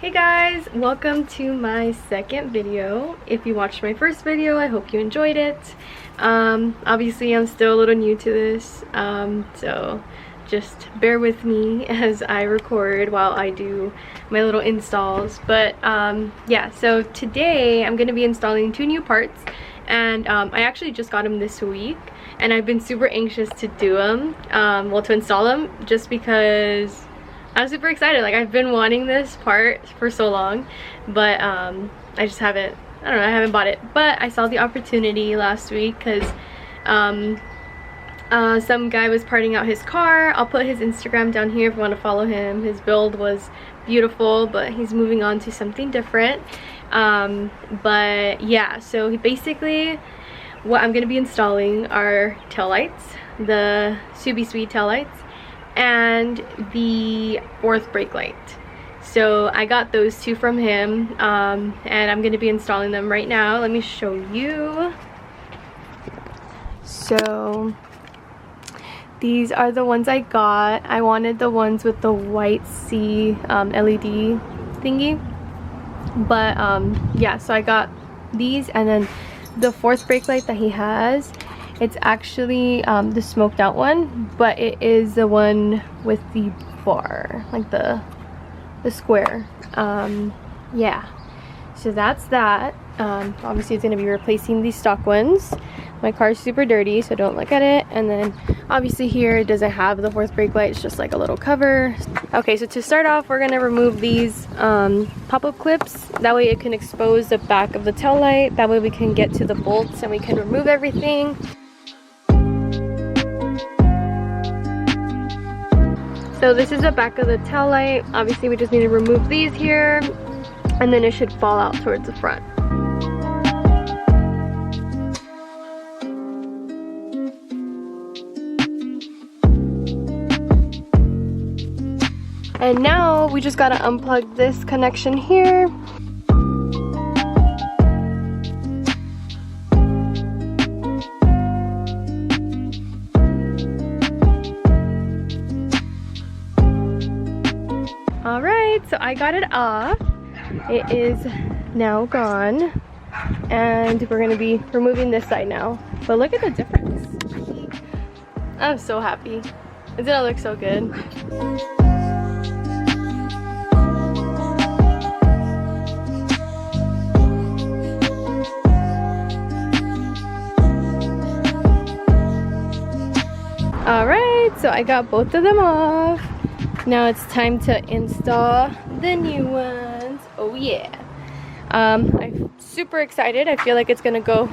Hey guys, welcome to my second video. If you watched my first video, I hope you enjoyed it. Obviously I'm still a little new to this, so just bear with me as I record while I do my little installs. But yeah, so today I'm going to be installing two new parts, and I actually just got them this week, and I've been super anxious to do them, to install them, just because I'm super excited. Like, I've been wanting this part for so long, but I just haven't, I don't know, I haven't bought it. But I saw the opportunity last week because some guy was parting out his car. I'll put his Instagram down here if you want to follow him. His build was beautiful, but he's moving on to something different. But yeah, so basically what I'm going to be installing are taillights, the SubiSpeed taillights, and the fourth brake light. So I got those two from him, and I'm going to be installing them right now. Let me show you. So these are the ones I got. I wanted the ones with the white C LED thingy, but yeah, so I got these, and then the fourth brake light that he has, it's actually the smoked out one, but it is the one with the bar, like the square. Yeah, so that's that. Obviously it's going to be replacing these stock ones. My car's super dirty, so don't look at it. And then obviously here it doesn't have the fourth brake light, it's just like a little cover. Okay, so to start off, we're going to remove these pop-up clips. That way it can expose the back of the tail light. That way we can get to the bolts and we can remove everything. So this is the back of the tail light. Obviously we just need to remove these here, and then it should fall out towards the front. And now we just gotta unplug this connection here. Alright, so I got it off. It is now gone, and we're gonna be removing this side now. But look at the difference. I'm so happy. It's gonna look so good. Alright, so I got both of them off. Now it's time to install the new ones. Oh yeah. I'm super excited. I feel like it's gonna go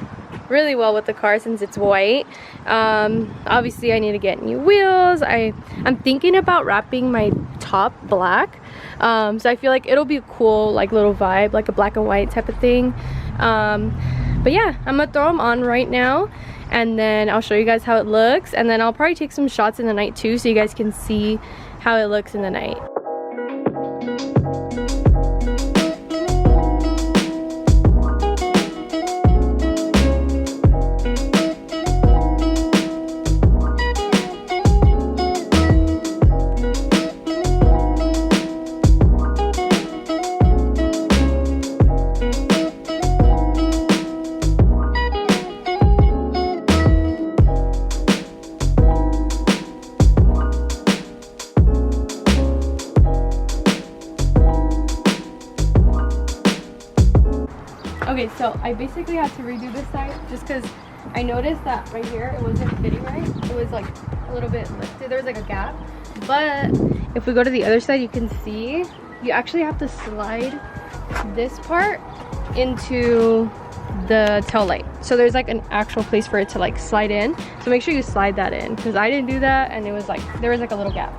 really well with the car since it's white. Obviously I need to get new wheels. I'm thinking about wrapping my top black. So I feel like it'll be a cool like little vibe, like a black and white type of thing. But yeah, I'm gonna throw them on right now, and then I'll show you guys how it looks, and then I'll probably take some shots in the night too so you guys can see how it looks in the night. Okay, so I basically had to redo this side just because I noticed that right here it wasn't fitting right. It was like a little bit lifted. There was like a gap. But if we go to the other side, you can see you actually have to slide this part into the tail light. So there's like an actual place for it to like slide in. So make sure you slide that in, because I didn't do that and it was like there was like a little gap.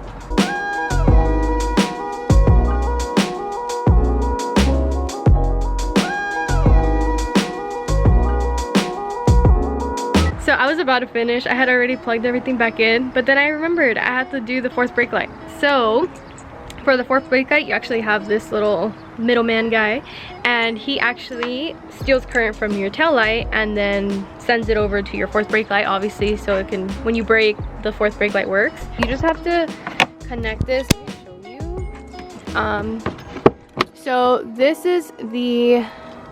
So I was about to finish. I had already plugged everything back in, but then I remembered I had to do the fourth brake light. So for the fourth brake light, you actually have this little middleman guy, and he actually steals current from your tail light and then sends it over to your fourth brake light, obviously, so it can, when you brake, the fourth brake light works. You just have to connect this. Let me show you. So this is the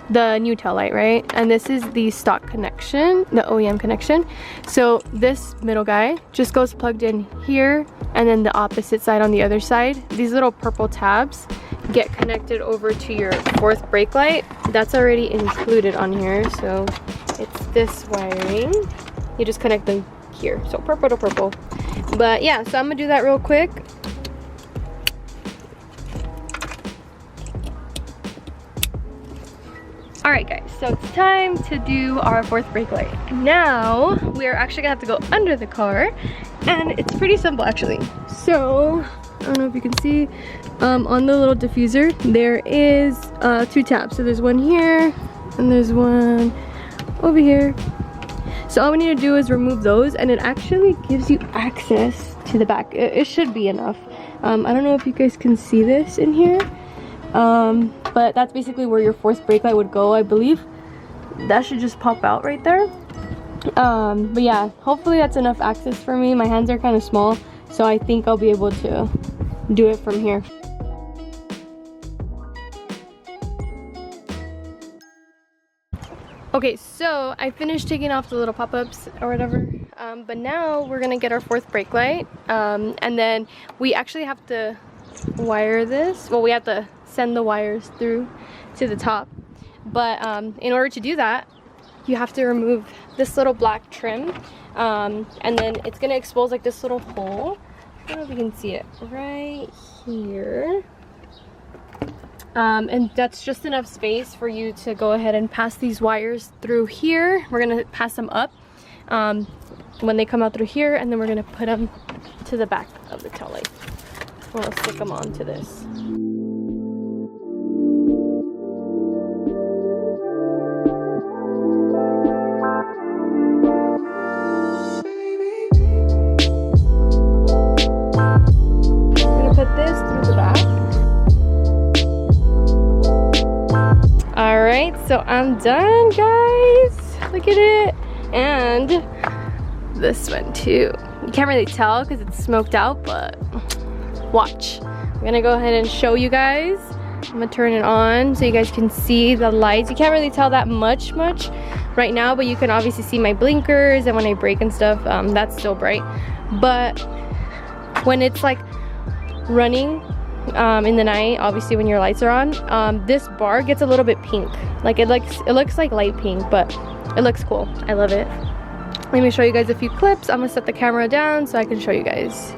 new tail light, right? And this is the stock connection, the OEM connection. So this middle guy just goes plugged in here, and then the opposite side on the other side. These little purple tabs get connected over to your fourth brake light. That's already included on here, so it's this wiring. You just connect them here, so purple to purple. But yeah, so I'm gonna do that real quick. Alright guys, so it's time to do our fourth brake light. Now, we are actually gonna have to go under the car, and it's pretty simple actually. So, I don't know if you can see, on the little diffuser, there is 2 tabs. So there's one here, and there's one over here. So all we need to do is remove those, and it actually gives you access to the back. It should be enough. I don't know if you guys can see this in here. But that's basically where your fourth brake light would go, I believe. That should just pop out right there. But yeah, hopefully that's enough access for me. My hands are kind of small, so I think I'll be able to do it from here. Okay, so I finished taking off the little pop-ups or whatever, but now we're gonna get our fourth brake light, and then we actually have to wire this. Well, we have to send the wires through to the top, but in order to do that, you have to remove this little black trim, and then it's gonna expose like this little hole. I don't know if you can see it right here, and that's just enough space for you to go ahead and pass these wires through here. We're gonna pass them up when they come out through here, and then we're gonna put them to the back of the tail light. We'll stick them onto this. Alright, so I'm done, guys. Look at it. And this one too. You can't really tell because it's smoked out, but watch. I'm gonna go ahead and show you guys. I'm gonna turn it on so you guys can see the lights. You can't really tell that much right now, but you can obviously see my blinkers, and when I brake and stuff, that's still bright. But when it's like running in the night, obviously when your lights are on, this bar gets a little bit pink. Like it looks like light pink, but it looks cool. I love it. Let me show you guys a few clips. I'm gonna set the camera down so I can show you guys.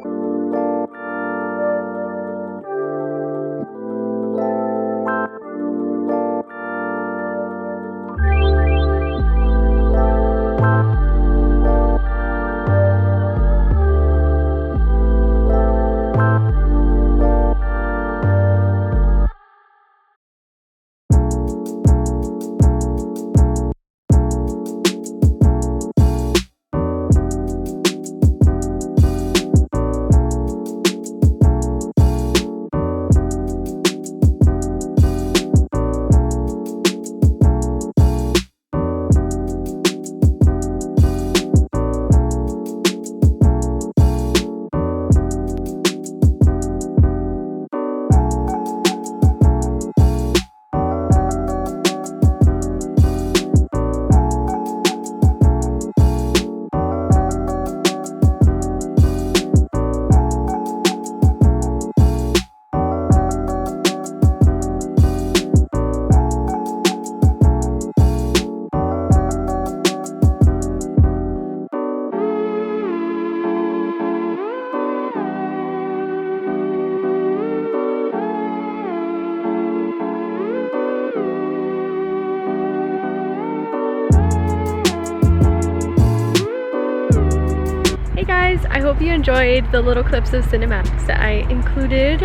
I hope you enjoyed the little clips of cinematics that I included.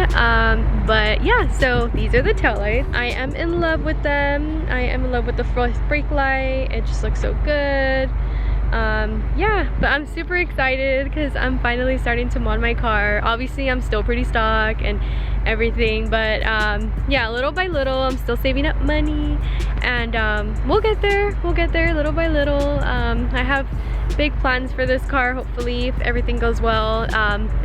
But yeah, so these are the taillights. I am in love with them. I am in love with the fourth brake light. It just looks so good. Yeah, but I'm super excited because I'm finally starting to mod my car. Obviously I'm still pretty stock and everything, but yeah, little by little I'm still saving up money, and we'll get there little by little. I have big plans for this car, hopefully, if everything goes well.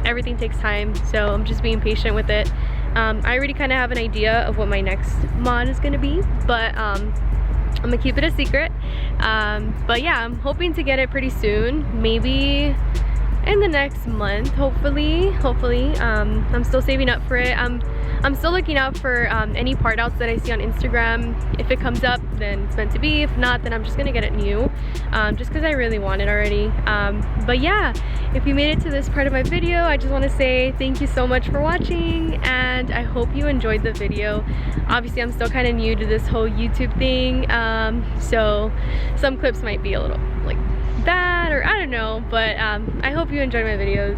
Everything takes time, so I'm just being patient with it. I already kind of have an idea of what my next mod is going to be, but I'm gonna keep it a secret. But yeah, I'm hoping to get it pretty soon, maybe in the next month, hopefully. I'm still saving up for it. I'm still looking out for any part outs that I see on Instagram. If it comes up, then it's meant to be. If not, then I'm just gonna get it new, just because I really want it already. But yeah, if you made it to this part of my video, I just want to say thank you so much for watching, and I hope you enjoyed the video. Obviously, I'm still kind of new to this whole YouTube thing, so some clips might be a little like bad, or I don't know, but I hope you enjoy my videos.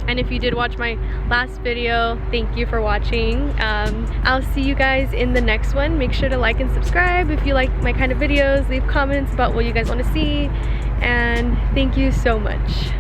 And if you did watch my last video, thank you for watching. I'll see you guys in the next one. Make sure to like and subscribe if you like my kind of videos. Leave comments about what you guys want to see, and thank you so much.